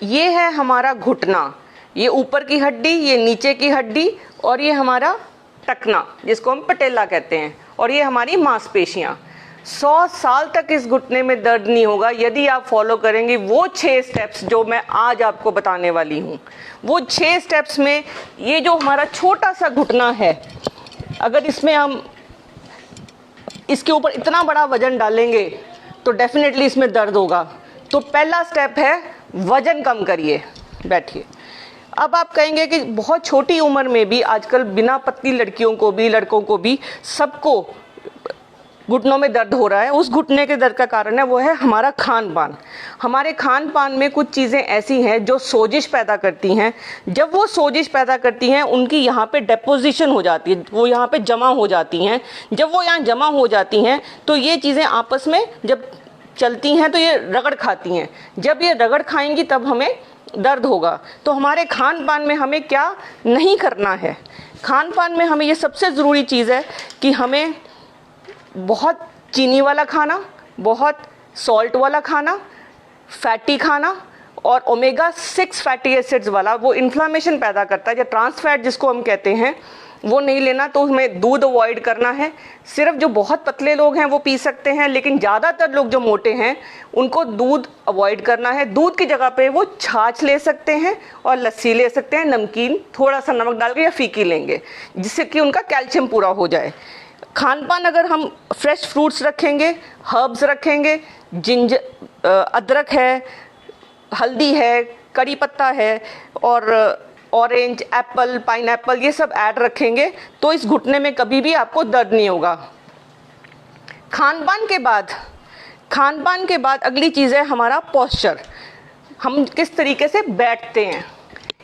ये है हमारा घुटना, ये ऊपर की हड्डी, ये नीचे की हड्डी, और ये हमारा टखना जिसको हम पटेला कहते हैं, और ये हमारी मांसपेशियां। 100 साल तक इस घुटने में दर्द नहीं होगा यदि आप फॉलो करेंगे वो 6 स्टेप्स जो मैं आज आपको बताने वाली हूँ। वो 6 स्टेप्स में ये जो हमारा छोटा सा घुटना है, अगर इसमें हम इसके ऊपर इतना बड़ा वजन डालेंगे तो डेफिनेटली इसमें दर्द होगा। तो पहला स्टेप है वजन कम करिए। बैठिए। अब आप कहेंगे कि बहुत छोटी उम्र में भी आजकल बिना पतली लड़कियों को भी लड़कों को भी सबको घुटनों में दर्द हो रहा है। उस घुटने के दर्द का कारण है वो है हमारा खान पान। हमारे खान पान में कुछ चीज़ें ऐसी हैं जो सोजिश पैदा करती हैं। जब वो सोजिश पैदा करती हैं उनकी यहाँ पे डेपोजिशन हो जाती है, वो यहाँ पे जमा हो जाती हैं। जब वो यहाँ जमा हो जाती हैं तो ये चीज़ें आपस में जब चलती हैं तो ये रगड़ खाती हैं। जब ये रगड़ खाएंगी तब हमें दर्द होगा। तो हमारे खान पान में हमें क्या नहीं करना है, खान पान में हमें ये सबसे ज़रूरी चीज़ है कि हमें बहुत चीनी वाला खाना, बहुत सॉल्ट वाला खाना, फैटी खाना और ओमेगा 6 फैटी एसिड्स वाला, वो इन्फ्लामेशन पैदा करता है या ट्रांस फैट जिसको हम कहते हैं, वो नहीं लेना। तो हमें दूध अवॉइड करना है। सिर्फ जो बहुत पतले लोग हैं वो पी सकते हैं, लेकिन ज़्यादातर लोग जो मोटे हैं उनको दूध अवॉइड करना है। दूध की जगह पे वो छाछ ले सकते हैं और लस्सी ले सकते हैं, नमकीन थोड़ा सा नमक डाल के या फीकी लेंगे जिससे कि उनका कैल्शियम पूरा हो जाए। खान पान अगर हम फ्रेश फ्रूट्स रखेंगे, हर्ब्स रखेंगे, अदरक है, हल्दी है, कड़ी पत्ता है और ऑरेंज, एप्पल, पाइनएप्पल, ये सब ऐड रखेंगे तो इस घुटने में कभी भी आपको दर्द नहीं होगा। खान पान के बाद अगली चीज़ है हमारा पोस्चर। हम किस तरीके से बैठते हैं।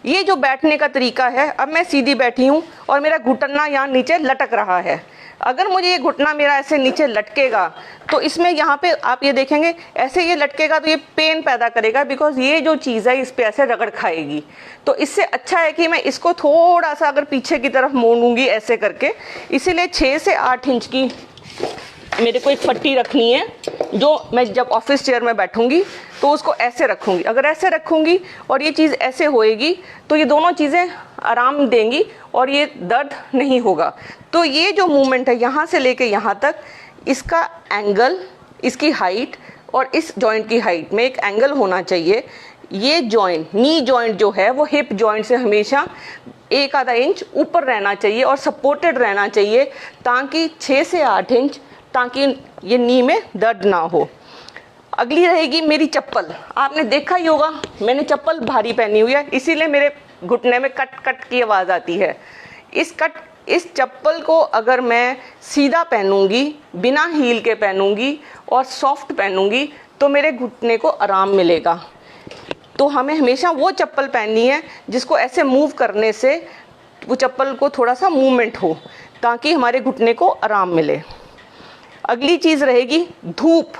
ये जो बैठने का तरीका है, अब मैं सीधी बैठी हूँ और मेरा घुटना यहाँ नीचे लटक रहा है। अगर मुझे ये घुटना मेरा ऐसे नीचे लटकेगा तो इसमें यहाँ पे आप ये देखेंगे ऐसे ये लटकेगा तो ये पेन पैदा करेगा, बिकॉज ये जो चीज़ है इस पे ऐसे रगड़ खाएगी। तो इससे अच्छा है कि मैं इसको थोड़ा सा अगर पीछे की तरफ मोड़ूंगी ऐसे करके। इसीलिए 6 से 8 इंच की मेरे को एक पट्टी रखनी है जो मैं जब ऑफिस चेयर में बैठूंगी तो उसको ऐसे रखूंगी। अगर ऐसे रखूंगी और ये चीज़ ऐसे होएगी तो ये दोनों चीज़ें आराम देंगी और ये दर्द नहीं होगा। तो ये जो मूवमेंट है यहाँ से लेके यहाँ तक, इसका एंगल, इसकी हाइट और इस जॉइंट की हाइट में एक एंगल होना चाहिए। ये जॉइंट, नी जॉइंट जो है वो हिप जॉइंट से हमेशा 1 आधा इंच ऊपर रहना चाहिए और सपोर्टेड रहना चाहिए, ताकि 6 से 8 इंच, ताकि ये नी में दर्द ना हो। अगली रहेगी मेरी चप्पल। आपने देखा ही होगा मैंने चप्पल भारी पहनी हुई है, इसीलिए मेरे घुटने में कट कट की आवाज़ आती है। इस चप्पल को अगर मैं सीधा पहनूंगी, बिना हील के पहनूंगी और सॉफ्ट पहनूंगी तो मेरे घुटने को आराम मिलेगा। तो हमें हमेशा वो चप्पल पहननी है जिसको ऐसे मूव करने से वो चप्पल को थोड़ा सा मूवमेंट हो, ताकि हमारे घुटने को आराम मिले। अगली चीज़ रहेगी धूप।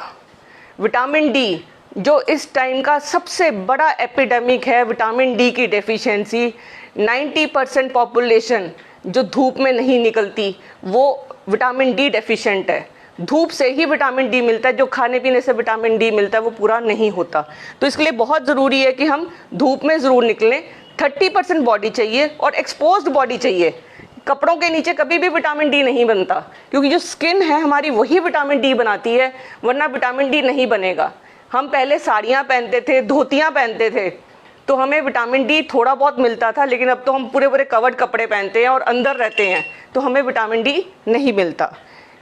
विटामिन डी, जो इस टाइम का सबसे बड़ा एपिडेमिक है, विटामिन डी की डेफिशिएंसी। 90% पॉपुलेशन जो धूप में नहीं निकलती वो विटामिन डी डेफिशिएंट है। धूप से ही विटामिन डी मिलता है, जो खाने पीने से विटामिन डी मिलता है वो पूरा नहीं होता। तो इसके लिए बहुत ज़रूरी है कि हम धूप में ज़रूर निकलें। 30% बॉडी चाहिए और एक्सपोज्ड बॉडी चाहिए। कपड़ों के नीचे कभी भी विटामिन डी नहीं बनता, क्योंकि जो स्किन है हमारी वही विटामिन डी बनाती है, वरना विटामिन डी नहीं बनेगा। हम पहले साड़ियाँ पहनते थे, धोतियाँ पहनते थे, तो हमें विटामिन डी थोड़ा बहुत मिलता था, लेकिन अब तो हम पूरे पूरे कवर्ड कपड़े पहनते हैं और अंदर रहते हैं, तो हमें विटामिन डी नहीं मिलता।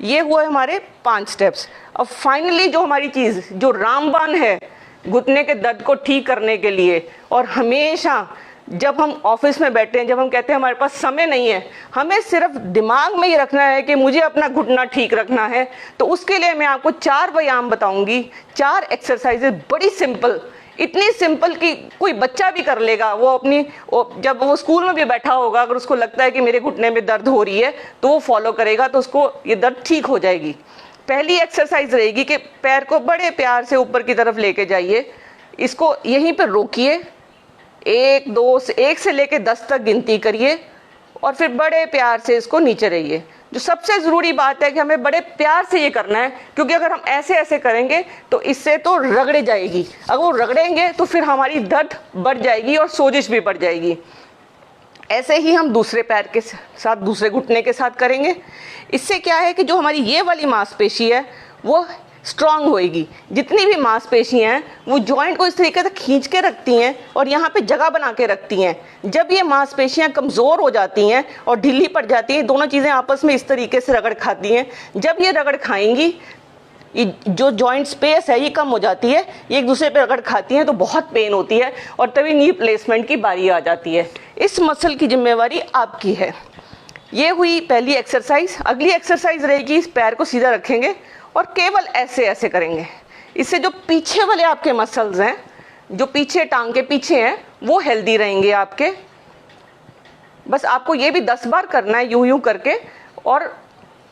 ये हुए हमारे 5 स्टेप्स। अब फाइनली जो हमारी चीज़, जो रामबाण है घुटने के दर्द को ठीक करने के लिए, और हमेशा जब हम ऑफिस में बैठे हैं, जब हम कहते हैं हमारे पास समय नहीं है, हमें सिर्फ दिमाग में ये रखना है कि मुझे अपना घुटना ठीक रखना है। तो उसके लिए मैं आपको 4 व्यायाम बताऊंगी, 4 एक्सरसाइजेज, बड़ी सिंपल, इतनी सिंपल कि कोई बच्चा भी कर लेगा। जब वो स्कूल में भी बैठा होगा, अगर उसको लगता है कि मेरे घुटने में दर्द हो रही है तो वो फॉलो करेगा, तो उसको ये दर्द ठीक हो जाएगी। पहली एक्सरसाइज रहेगी कि पैर को बड़े प्यार से ऊपर की तरफ लेके जाइए, इसको यहीं पर रोकिए, 1 से लेके 10 तक गिनती करिए और फिर बड़े प्यार से इसको नीचे रहिए। जो सबसे ज़रूरी बात है कि हमें बड़े प्यार से ये करना है, क्योंकि अगर हम ऐसे ऐसे करेंगे तो इससे तो रगड़े जाएगी, अगर वो रगड़ेंगे तो फिर हमारी दर्द बढ़ जाएगी और सोजिश भी बढ़ जाएगी। ऐसे ही हम दूसरे पैर के साथ, दूसरे घुटने के साथ करेंगे। इससे क्या है कि जो हमारी ये वाली मांसपेशी है वो स्ट्रांग होएगी। जितनी भी मांसपेशियां हैं वो जॉइंट को इस तरीके से खींच के रखती हैं और यहाँ पे जगह बना के रखती हैं। जब ये मांसपेशियां कमज़ोर हो जाती हैं और ढीली पड़ जाती हैं, दोनों चीज़ें आपस में इस तरीके से रगड़ खाती हैं। जब ये रगड़ खाएंगी, ये जो जॉइंट स्पेस है ये कम हो जाती है, ये एक दूसरे पे रगड़ खाती हैं तो बहुत पेन होती है और तभी नी प्लेसमेंट की बारी आ जाती है। इस मसल की जिम्मेवारी आपकी है। ये हुई पहली एक्सरसाइज। अगली एक्सरसाइज रहेगी, इस पैर को सीधा रखेंगे और केवल ऐसे ऐसे करेंगे। इससे जो पीछे वाले आपके मसल्स हैं, जो पीछे टांग के पीछे हैं, वो हेल्दी रहेंगे आपके। बस आपको ये भी 10 बार करना है यूं यूं करके, और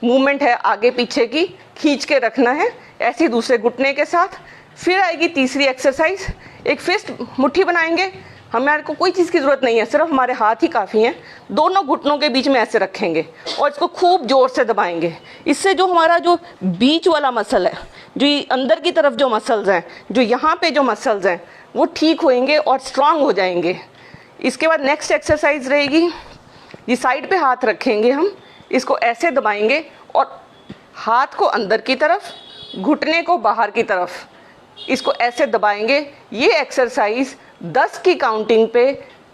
मूवमेंट है आगे पीछे की, खींच के रखना है ऐसे दूसरे घुटने के साथ। फिर आएगी तीसरी एक्सरसाइज, एक फिस्ट मुट्ठी बनाएंगे। हमारे को कोई चीज़ की ज़रूरत नहीं है, सिर्फ हमारे हाथ ही काफ़ी हैं। दोनों घुटनों के बीच में ऐसे रखेंगे और इसको खूब ज़ोर से दबाएंगे। इससे जो हमारा जो बीच वाला मसल है, जो ये अंदर की तरफ जो मसल्स हैं, जो यहाँ पे जो मसल्स हैं, वो ठीक होएंगे और स्ट्रांग हो जाएंगे। इसके बाद नेक्स्ट एक्सरसाइज रहेगी, ये साइड पे हाथ रखेंगे हम, इसको ऐसे दबाएंगे और हाथ को अंदर की तरफ, घुटने को बाहर की तरफ, इसको ऐसे दबाएंगे। ये एक्सरसाइज 10 की काउंटिंग पे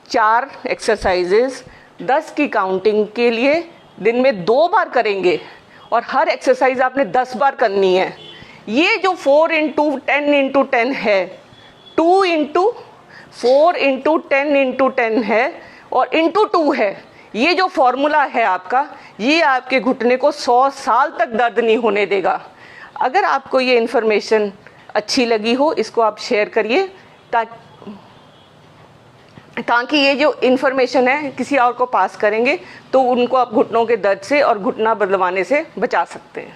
4 एक्सरसाइजेस 10 की काउंटिंग के लिए दिन में 2 बार करेंगे और हर एक्सरसाइज आपने 10 बार करनी है। ये जो 4 × 10 × 10 है, 2 × 4 × 10 × 10 है और × 2 है, ये जो फॉर्मूला है आपका, ये आपके घुटने को 100 साल तक दर्द नहीं होने देगा। अगर आपको ये इन्फॉर्मेशन अच्छी लगी हो, इसको आप शेयर करिए ताकि ये जो इन्फॉर्मेशन है किसी और को पास करेंगे तो उनको आप घुटनों के दर्द से और घुटना बदलवाने से बचा सकते हैं।